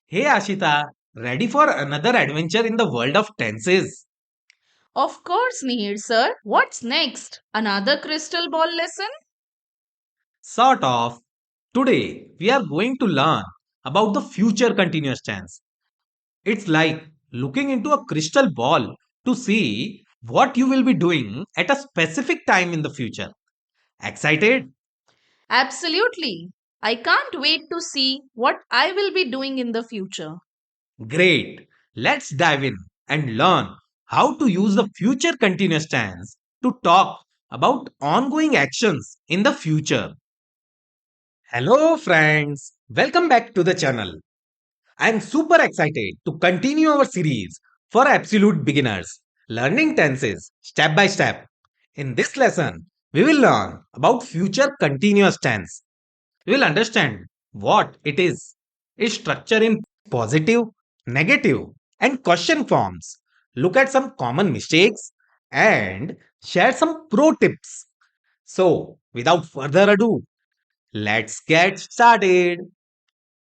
Hey Ashita, ready for another adventure in the world of tenses? Of course, Nihir Sir. What's next? Another crystal ball lesson? Sort of. Today, we are going to learn about the future continuous tense. It's like looking into a crystal ball to see what you will be doing at a specific time in the future. Excited? Absolutely. I can't wait to see what I will be doing in the future. Great. Let's dive in and learn how to use the future continuous tense to talk about ongoing actions in the future. Hello, friends. Welcome back to the channel. I'm super excited to continue our series for absolute beginners, learning tenses step by step. In this lesson, we will learn about future continuous tense. We will understand what it is, its structure in positive, negative, and question forms, look at some common mistakes, and share some pro tips. So, without further ado, let's get started.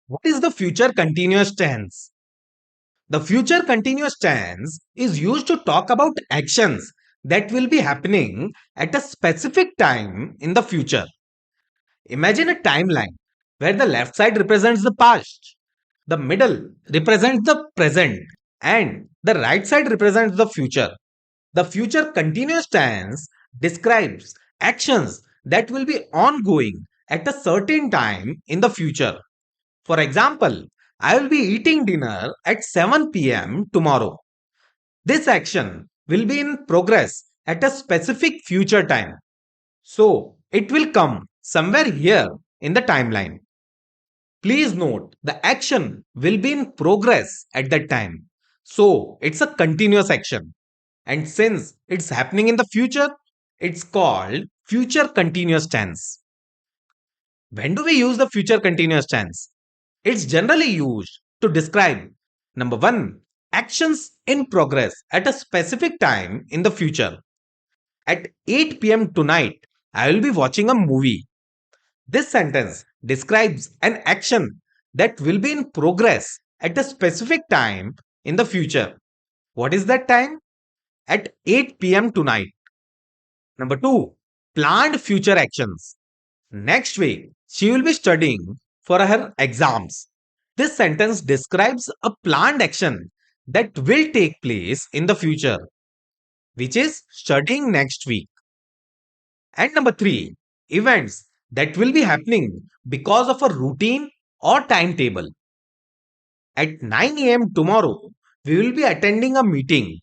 What is the future continuous tense? The future continuous tense is used to talk about actions that will be happening at a specific time in the future. Imagine a timeline where the left side represents the past, the middle represents the present, and the right side represents the future. The future continuous tense describes actions that will be ongoing at a certain time in the future. For example, I will be eating dinner at 7 p.m. tomorrow. This action will be in progress at a specific future time. So, it will come somewhere here in the timeline. Please note the action will be in progress at that time. So, it's a continuous action. And since it's happening in the future, it's called future continuous tense. When do we use the future continuous tense? It's generally used to describe number one, actions in progress at a specific time in the future. At 8 pm tonight, I will be watching a movie. This sentence describes an action that will be in progress at a specific time in the future. What is that time? At 8 pm tonight. Number two, planned future actions. Next week, she will be studying for her exams. This sentence describes a planned action that will take place in the future, which is studying next week. And number three, events that will be happening because of a routine or timetable. At 9 a.m. tomorrow, we will be attending a meeting.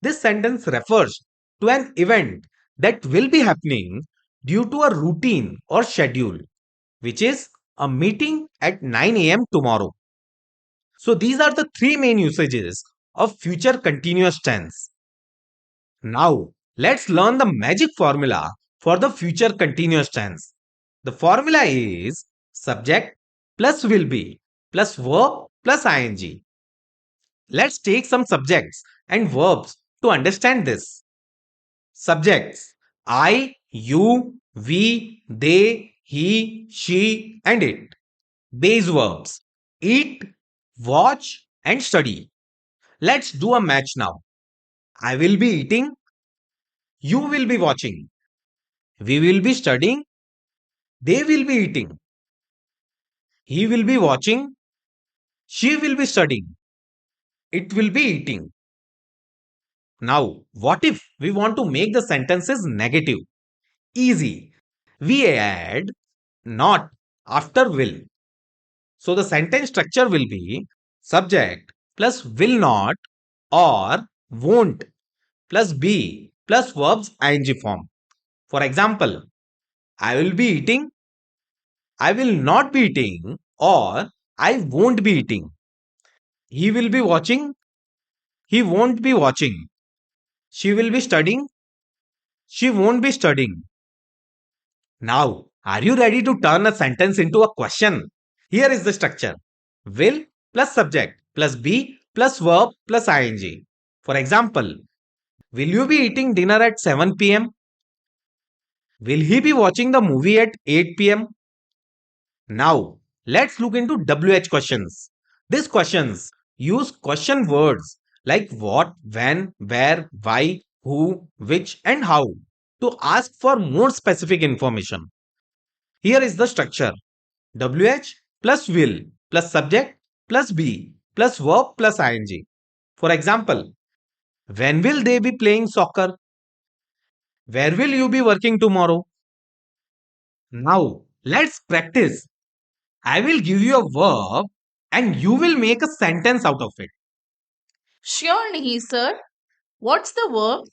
This sentence refers to an event that will be happening due to a routine or schedule, which is a meeting at 9 a.m. tomorrow. So these are the three main usages of future continuous tense. Now, let's learn the magic formula for the future continuous tense. The formula is subject plus will be plus verb plus ing. Let's take some subjects and verbs to understand this. Subjects I, you, we, they, he, she, and it. Base verbs eat, watch, and study. Let's do a match now. I will be eating, you will be watching. We will be studying, they will be eating. He will be watching, she will be studying. It will be eating. Now, what if we want to make the sentences negative? Easy. We add not after will. So the sentence structure will be subject plus will not or won't plus be plus verbs ing form. For example, I will be eating, I will not be eating, or I won't be eating. He will be watching, he won't be watching. She will be studying, she won't be studying. Now, are you ready to turn a sentence into a question? Here is the structure will plus subject plus be plus verb plus ing. For example, will you be eating dinner at 7 pm? Will he be watching the movie at 8 pm? Now, let's look into WH questions. These questions use question words like what, when, where, why, who, which, and how to ask for more specific information. Here is the structure: WH plus will plus subject plus be plus verb plus ing. For example, when will they be playing soccer? Where will you be working tomorrow? Now, let's practice. I will give you a verb and you will make a sentence out of it. Sure, Nihir Sir. What's the verb?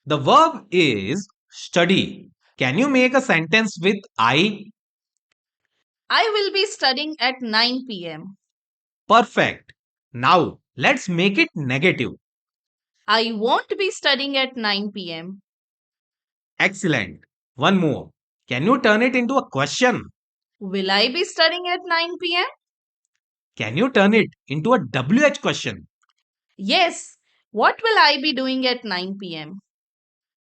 The verb is study. Can you make a sentence with I? I will be studying at 9 p.m. Perfect. Now, let's make it negative. I won't be studying at 9 p.m. Excellent. One more. Can you turn it into a question? Will I be studying at 9 p.m.? Can you turn it into a WH question? Yes. What will I be doing at 9 p.m.?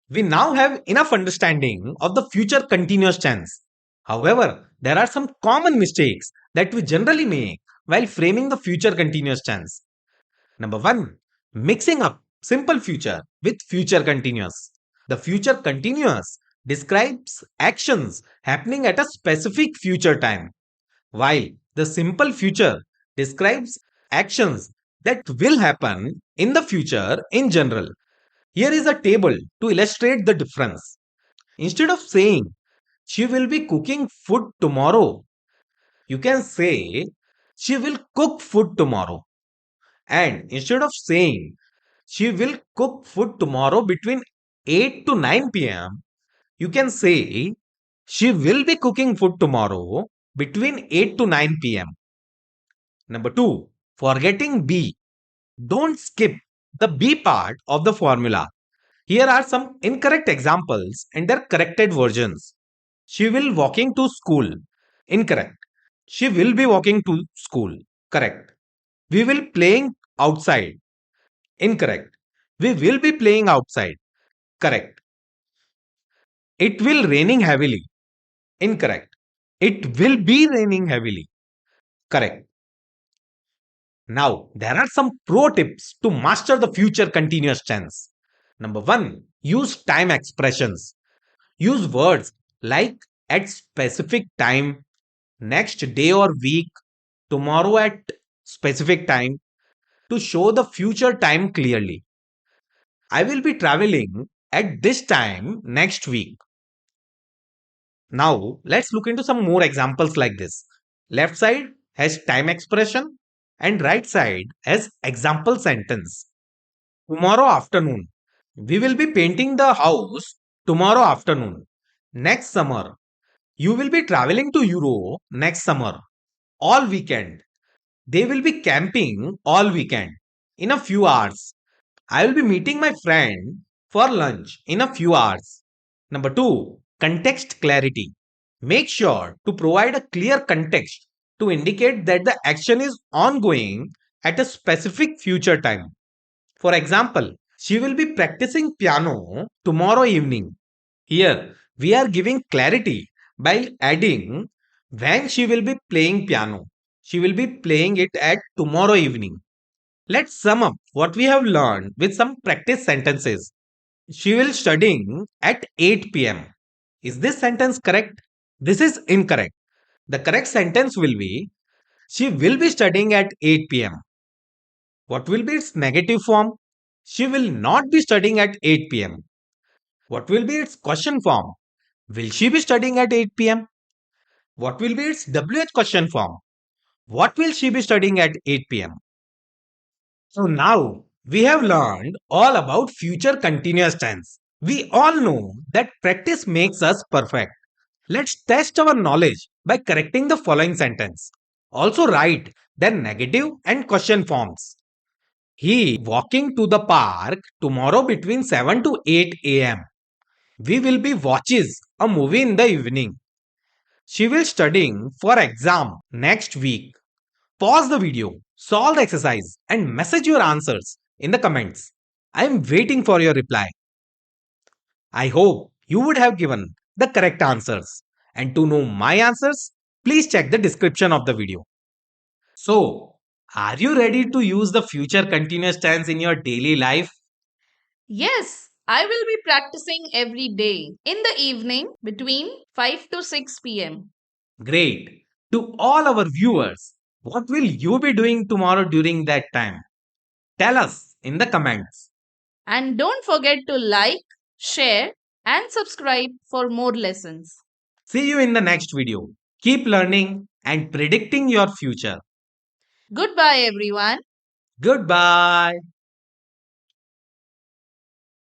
We now have enough understanding of the future continuous tense. However, there are some common mistakes that we generally make while framing the future continuous tense. Number one, mixing up simple future with future continuous. The future continuous describes actions happening at a specific future time, while the simple future describes actions that will happen in the future in general. Here is a table to illustrate the difference. Instead of saying, she will be cooking food tomorrow, you can say, she will cook food tomorrow. And instead of saying, she will cook food tomorrow between 8 to 9 pm, you can say, she will be cooking food tomorrow between 8 to 9 pm. Number two, forgetting B. Don't skip the B part of the formula. Here are some incorrect examples and their corrected versions. She will walking to school. Incorrect. She will be walking to school. Correct. We will playing outside. Incorrect. We will be playing outside. Correct. It will raining heavily. Incorrect. It will be raining heavily. Correct. Now, there are some pro tips to master the future continuous tense. Number one, use time expressions. Use words like at specific time, next day or week, tomorrow at specific time to show the future time clearly. I will be traveling at this time next week. Now, let's look into some more examples like this. Left side has time expression and right side has example sentence. Tomorrow afternoon, we will be painting the house tomorrow afternoon. Next summer, you will be traveling to Europe next summer. All weekend, they will be camping all weekend. In a few hours, I will be meeting my friend for lunch in a few hours. Number two, context clarity. Make sure to provide a clear context to indicate that the action is ongoing at a specific future time. For example, she will be practicing piano tomorrow evening. Here, we are giving clarity by adding when she will be playing piano. She will be playing it at tomorrow evening. Let's sum up what we have learned with some practice sentences. She will studying at 8 pm. Is this sentence correct? This is incorrect. The correct sentence will be she will be studying at 8 pm. What will be its negative form? She will not be studying at 8 pm. What will be its question form? Will she be studying at 8 pm? What will be its WH question form? What will she be studying at 8 pm? So now we have learned all about future continuous tense. We all know that practice makes us perfect. Let's test our knowledge by correcting the following sentence. Also write their negative and question forms. He walking to the park tomorrow between 7 to 8 am. We will be watches a movie in the evening. She will studying for exam next week. Pause the video, solve the exercise and message your answers in the comments. I am waiting for your reply. I hope you would have given the correct answers. And to know my answers, please check the description of the video. So, Are you ready to use the future continuous tense in your daily life? Yes, I will be practicing every day in the evening between 5 to 6 p.m. Great. To all our viewers, what will you be doing tomorrow during that time? Tell us in the comments. And don't forget to like, share, and subscribe for more lessons. See you in the next video. Keep learning and predicting your future. Goodbye, everyone. Goodbye.